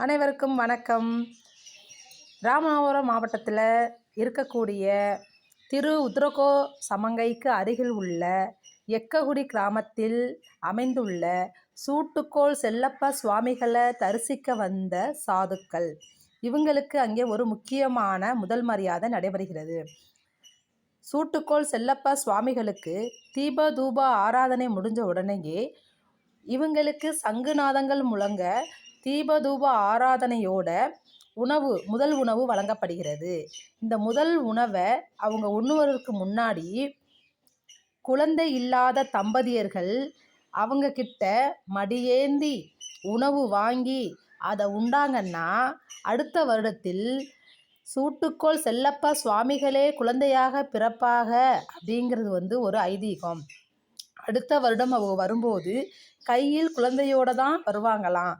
அனைவருக்கும் வணக்கம். ராமநாதபுரம் மாவட்டத்தில் இருக்கக்கூடிய திரு உத்ரகோ சமங்கைக்கு அருகில் உள்ள எக்ககுடி கிராமத்தில் அமைந்துள்ள சூட்டுக்கோள் செல்லப்பா சுவாமிகளை தரிசிக்க வந்த சாதுக்கள் இவங்களுக்கு அங்கே ஒரு முக்கியமான முதல் மரியாதை நடைபெறுகிறது. சூட்டுக்கோள் செல்லப்பா சுவாமிகளுக்கு தீப தூப ஆராதனை முடிஞ்ச உடனேயே இவங்களுக்கு சங்குநாதங்கள் முழங்க தீபதூப ஆராதனையோட முதல் உணவு வழங்கப்படுகிறது. இந்த முதல் உணவை அவங்க உண்ணுவதற்கு முன்னாடி குழந்தை இல்லாத தம்பதியர்கள் அவங்க கிட்ட மடியேந்தி உணவு வாங்கி அதை உண்டாங்கன்னா அடுத்த வருடத்தில் சூட்டுக்கோள் செல்லப்பா சுவாமிகளே குழந்தையாக பிறப்பாக அப்படிங்கிறது ஒரு ஐதீகம். அடுத்த வருடம் அவங்க வரும்போது கையில் குழந்தையோடு தான் வருவாங்களாம்.